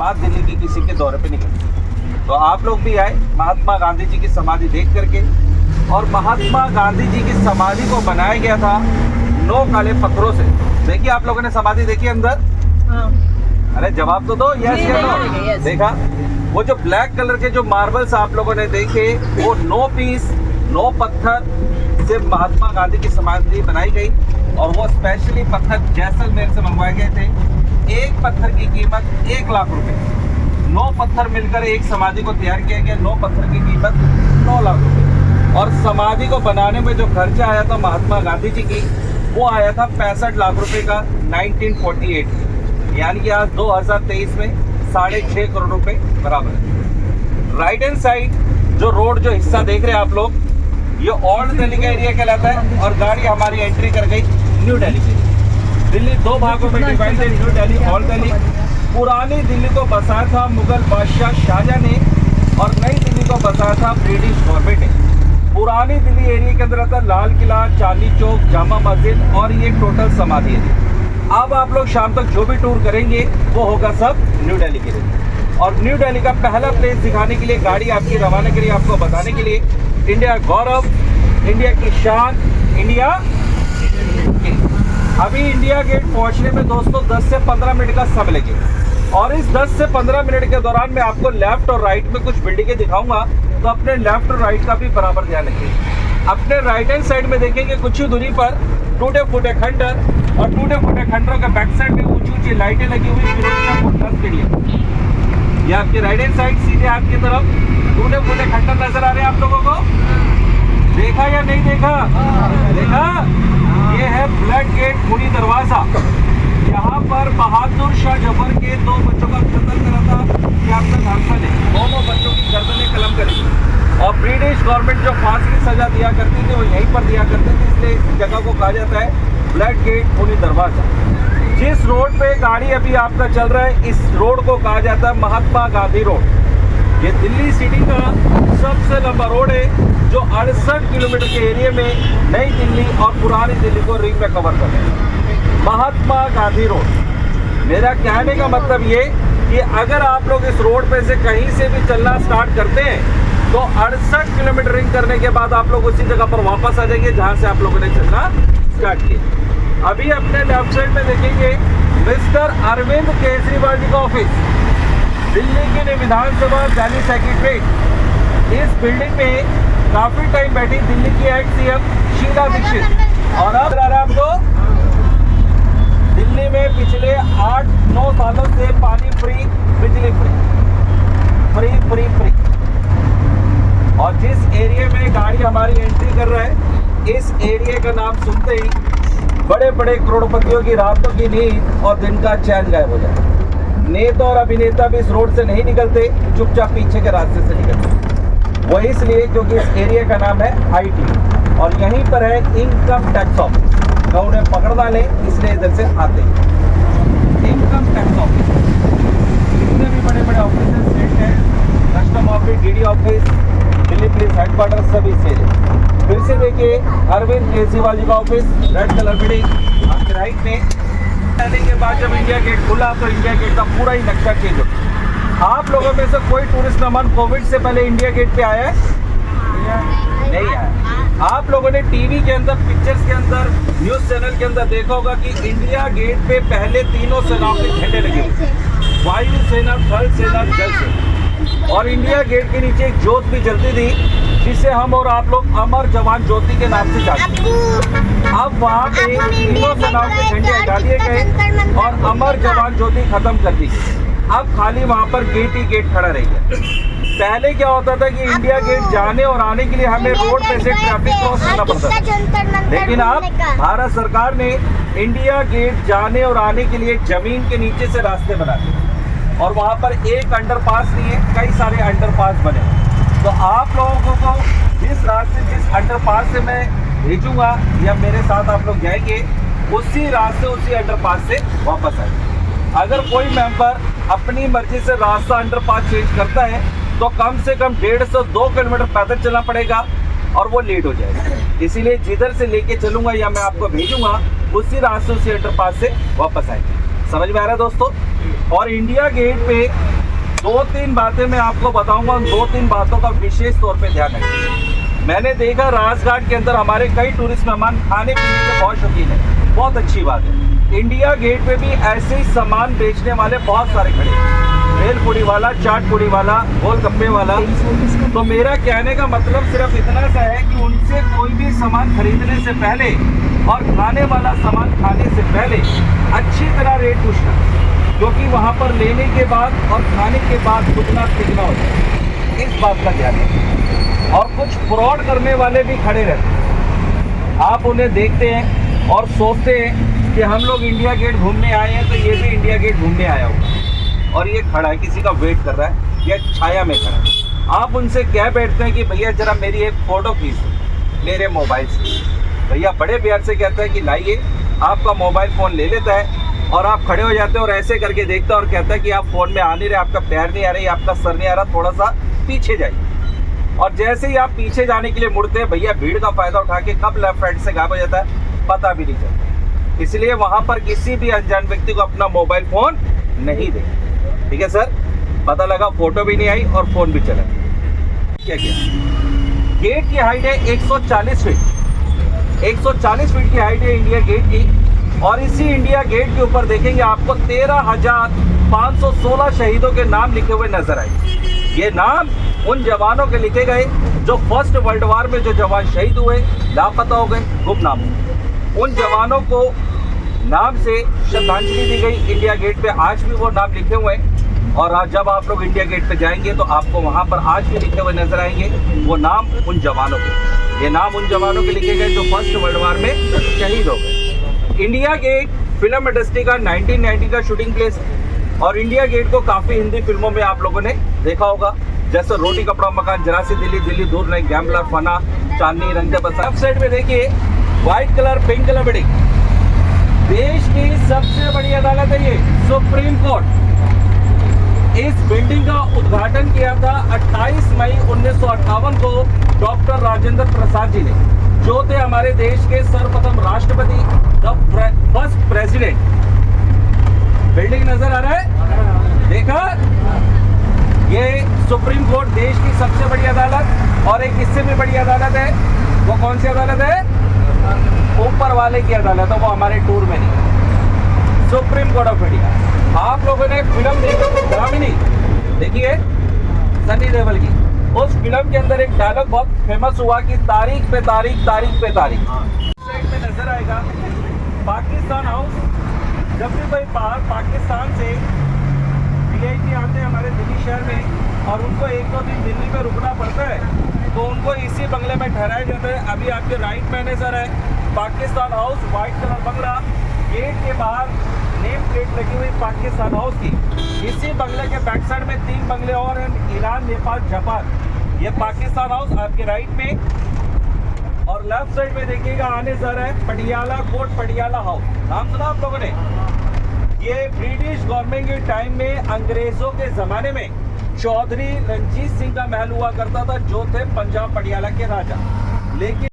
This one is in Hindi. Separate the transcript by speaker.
Speaker 1: बाद दिल्ली की किसी के दौरे पे निकलती। तो आप लोग भी आए महात्मा गांधी जी की समाधि देख करके। और महात्मा गांधी जी की समाधि को बनाया गया था 9 काले पत्थरों से। देखिए आप लोगों ने समाधि देखी अंदर? अरे जवाब तो दो, यस या नो। देखा? वो जो ब्लैक कलर के जो मार्बल्स आप लोगों ने देखे, वो 9 पीस 9 पत्थर से महात्मा गांधी की समाधि बनाई गई। और वो स्पेशली पत्थर जैसलमेर से मंगवाए गए थे। एक पत्थर की कीमत 1 लाख रुपए। 9 पत्थर मिलकर एक समाधि को तैयार किया गया। 9 पत्थर की कीमत 9 लाख रुपए। और समाधि को बनाने में जो खर्चा आया था महात्मा गांधी जी की, वो आया था 65 लाख रुपए का 1948, यानी कि आज 2023 में 6.5 करोड़ रुपए बराबर है। राइट हैंड साइड जो रोड जो हिस्सा देख रहे हैं आप लोग, ये ओल्ड दिल्ली का एरिया कहलाता है। और गाड़ी हमारी एंट्री कर गई न्यू दिल्ली की। दिल्ली 2 भागों में डिवाइड है, न्यू दिल्ली, ओल्ड दिल्ली। पुरानी दिल्ली को बसाया था मुगल बादशाह शाहजहां ने और नई दिल्ली को बसाया था ब्रिटिश गवर्नमेंट ने। पुरानी दिल्ली एरिया के अंदर आता लाल किला, चांदनी चौक, जामा मस्जिद और ये टोटल समाधि है। अब आप लोग शाम तक जो भी टूर करेंगे वो होगा सब न्यू दिल्ली के लिए। और न्यू दिल्ली का पहला प्लेस दिखाने के लिए गाड़ी आपकी रवाना करिए, आपको बताने के लिए इंडिया गौरव, इंडिया की शान, इंडिया। अभी इंडिया गेट पहुंचने में दोस्तों 10 से 15 मिनट का समय लगेगा। और इस 10 से 15 मिनट के दौरान मैं आपको लेफ्ट और राइट में कुछ बिल्डिंगें दिखाऊंगा, तो अपने लेफ्ट और राइट का भी बराबर ध्यान रखिए। अपने राइट हैंड साइड में देखेंगे कुछ ही दूरी पर टूटे फूटे खंडर, और टूटे फूटे खंडरों के बैक साइड में ऊंची ऊंची लाइटें लगी हुई फिरोजशाह के लिए। ये आपकी राइट हैंड साइड सीधे आपकी तरफ टूटे फूटे खंडर नजर आ रहे हैं आप लोगों को? देखा या नहीं देखा? देखा? ये है ब्लैक गेट पुरी दरवाजा। यहाँ पर बहादुर शाह जफर के 2 बच्चों का कत्ल करा था कैप्टन हसन ने। दोनों बच्चों की गर्दनें कलम करी। और ब्रिटिश गवर्नमेंट जो फांसी की सजा दिया करती थी वो यहीं पर दिया करती थी, इसलिए इस जगह को कहा जाता है ब्लैक गेट पुरी दरवाजा। जिस रोड पे गाड़ी अभी आपका चल रहा है, इस रोड को कहा जाता है महात्मा गांधी रोड। ये दिल्ली सिटी का सबसे लंबा रोड है, जो 68 किलोमीटर के एरिया में नई दिल्ली और पुरानी दिल्ली को रिंग में कवर कर रहे हैं। महात्मा गांधी रोड। मेरा कहने का मतलब ये कि अगर आप लोग इस रोड पे से कहीं से भी चलना स्टार्ट करते हैं, तो 68 किलोमीटर रिंग करने के बाद आप लोग उसी जगह पर वापस आ जाएंगे जहां से आप लोगों ने चलना स्टार्ट किया। अभी अपने लेफ्ट साइड में देखेंगे मिस्टर अरविंद केजरीवाल जी का ऑफिस, दिल्ली के विधानसभा जाली सेक्रेटरी। इस बिल्डिंग में काफी टाइम बैठी दिल्ली की एक्स सीएम शीला दीक्षित। और अब आ रहा है आपको, दिल्ली में पिछले 8-9 सालों से पानी फ्री, बिजली फ्री, फ्री। और जिस एरिया में गाड़ी हमारी एंट्री कर रहा है, इस एरिया का नाम सुनते ही बड़े बड़े करोड़पतियों की रातों की नींद और दिन का चैन गायब हो जाए। नेता और अभिनेता भी इस रोड से नहीं निकलते, चुपचाप पीछे के रास्ते से निकलते। वो इसलिए क्योंकि इस एरिया का नाम है IT और यहीं पर है इनकम टैक्स ऑफिस। तो उन्हें पकड़ डालें, इसलिए इधर से आते हैं। इनकम टैक्स ऑफिस, जितने भी बड़े बड़े ऑफिस हैं, custom office, DD office, Delhi police headquarter, सभी से। फिर से देखिए अरविंद केजरीवाल जी का ऑफिस, रेड कलर बिल्डिंग आपके राइट में। आने के बाद जब इंडिया गेट खुला तो इंडिया गेट का पूरा ही नक्शा चेंज हो गया। आप लोगों में से कोई टूरिस्ट नमन कोविड से पहले इंडिया गेट पे आया है? नहीं आया। आप लोगों ने टीवी के अंदर, पिक्चर्स के अंदर, न्यूज चैनल के अंदर देखा होगा कि इंडिया गेट पे पहले तीनों सेनाओं के झंडे लगे हुए, वायु सेना, थल सेना, जल सेना। और इंडिया गेट के नीचे एक जोत भी जलती थी, जिसे हम और आप लोग अमर जवान ज्योति के नाम से जानते हैं। अब वहाँ पे तीनों सेनाओं के झंडे हटा दिए गए और अमर जवान ज्योति खत्म कर दी गई। अब खाली वहाँ पर गेट ही गेट खड़ा रह गया। पहले क्या होता था कि इंडिया गेट जाने और आने के लिए हमें रोड पे से ट्रैफिक क्रॉस करना पड़ता था, लेकिन अब भारत सरकार ने इंडिया गेट जाने और आने के लिए जमीन के नीचे से रास्ते बना दिए। और वहाँ पर एक अंडरपास नहीं है, कई सारे अंडरपास बने। तो आप लोगों को जिस रास्ते, जिस अंडरपास से मैं भेजूंगा या मेरे साथ आप लोग जाएंगे, उसी रास्ते, उसी अंडरपास से वापस आएंगे। अगर कोई मेंबर अपनी मर्जी से रास्ता अंडरपास चेंज करता है तो कम से कम 150-2 किलोमीटर पैदल चलना पड़ेगा और वो लेट हो जाएगा। इसीलिए जिधर से लेके चलूंगा या मैं आपको भेजूंगा, उसी रास्ते, उसी अंडरपास से वापस आएंगे। समझ में आ रहा है दोस्तों? और इंडिया गेट पे 2-3 बातें मैं आपको बताऊंगा, उन 2-3 बातों का विशेष तौर पे ध्यान रखिए। मैंने देखा राजघाट के अंदर हमारे कई टूरिस्ट मेहमान खाने पीने के बहुत शौकीन है, बहुत अच्छी बात है। इंडिया गेट पे भी ऐसे ही सामान बेचने वाले बहुत सारे खड़े हैं, भेलपूरी वाला, चाट पूरी वाला, गोलगप्पे वाला। तो मेरा कहने का मतलब सिर्फ इतना सा है कि उनसे कोई भी सामान खरीदने से पहले और खाने वाला सामान खाने से पहले अच्छी तरह रेट पूछना, क्योंकि वहाँ पर लेने के बाद और खाने के बाद दुगना तिगना होता है, इस बात का ध्यान रखें। और कुछ फ्रॉड करने वाले भी खड़े रहते हैं, आप उन्हें देखते हैं और सोचते हैं कि हम लोग इंडिया गेट घूमने आए हैं तो ये भी इंडिया गेट घूमने आया होगा और ये खड़ा है, किसी का वेट कर रहा है या छाया में खड़ा है। आप उनसे कह बैठते हैं कि भैया जरा मेरी एक फ़ोटो खींच दो मेरे मोबाइल से। भैया बड़े प्यार से कहता है कि लाइए, आपका मोबाइल फ़ोन ले लेता है और आप खड़े हो जाते हो और ऐसे करके देखता है और कहता है कि आप फ़ोन में आ नहीं रहे, आपका पैर नहीं आ रही, आपका सर नहीं आ रहा, थोड़ा सा पीछे जाइए। और जैसे ही आप पीछे जाने के लिए मुड़ते हैं, भैया भीड़ का फ़ायदा उठा के कब लेफ्ट साइड से गायब हो जाता है पता भी नहीं चलता। इसलिए वहाँ पर किसी भी अनजान व्यक्ति को अपना मोबाइल फ़ोन नहीं दें। ठीक है सर, पता लगा फ़ोटो भी नहीं आई और फ़ोन भी चला। क्या गेट की हाइट है 140 फीट, 140 फीट की हाइट है इंडिया गेट की। और इसी इंडिया गेट के ऊपर देखेंगे आपको 13,516 शहीदों के नाम लिखे हुए नजर आए। ये नाम उन जवानों के लिखे गए जो फर्स्ट वर्ल्ड वॉर में जो जवान शहीद हुए, लापता हो गए, गुमनाम हुए। उन जवानों को नाम से श्रद्धांजलि दी गई। इंडिया गेट पे आज भी वो नाम लिखे हुए हैं और आज जब आप लोग इंडिया गेट पे जाएंगे तो आपको वहाँ पर आज भी लिखे हुए नजर आएंगे वो नाम उन जवानों के। ये नाम उन जवानों के लिखे गए जो फर्स्ट वर्ल्ड वॉर में शहीद हो गए। इंडिया गेट फिल्म इंडस्ट्री का 1990 का शूटिंग प्लेस है और इंडिया गेट को काफ़ी हिंदी फिल्मों में आप लोगों ने देखा होगा, जैसे रोटी कपड़ा मकान, जरा सी दिल्ली, दिल्ली दूर नहीं, गैम्बलर, फना, चांदनी, रंग दे बरसात। लेफ्ट साइड में देखिए white colour pink colour building, देश की सबसे बड़ी अदालत है ये, सुप्रीम कोर्ट। इस बिल्डिंग का उद्घाटन किया था 28 मई 1958 को डॉक्टर राजेंद्र प्रसाद जी ने, जो थे हमारे देश के सर्वप्रथम राष्ट्रपति, द फर्स्ट प्रेसिडेंट। बिल्डिंग नजर आ रहा है, देखा? ये सुप्रीम कोर्ट देश की सबसे बड़ी अदालत। और एक इससे भी बड़ी अदालत है, वो कौन सी अदालत है? ऊपर वाले की अदालत है, वो हमारे टूर में नहीं, सुप्रीम कोर्ट ऑफ इंडिया। आप लोगों ने फिल्म देखी ग्रामीणी, देखिए सनी देओल की, उस फिल्म के अंदर एक डायलॉग बहुत फेमस हुआ कि तारीख पे तारीख, तारीख पे तारीख। साइड में नजर आएगा पाकिस्तान हाउस। जब भी कोई बाहर पाकिस्तान से VIP आते हैं हमारे दिल्ली शहर में और उनको 1-2 दिन दिल्ली में रुकना पड़ता है, तो उनको इसी बंगले में ठहराया जाता है। अभी आपके राइट में नजर है पाकिस्तान हाउस, व्हाइट कलर बंगला, गेट के बाहर नेम प्लेट लगी हुई पाकिस्तान हाउस की। इसी बंगले के बैक साइड में 3 बंगले और हैं, ईरान, नेपाल, जापान। ये पाकिस्तान हाउस आपके राइट में। और लेफ्ट साइड में देखिएगा आने जा रहा है पटियाला कोर्ट, पटियाला हाउस। नाम सुना आप लोगों ने? ये ब्रिटिश गवर्नमेंट के टाइम में, अंग्रेजों के जमाने में चौधरी रंजीत सिंह का महल हुआ करता था, जो थे पंजाब पटियाला के राजा। लेकिन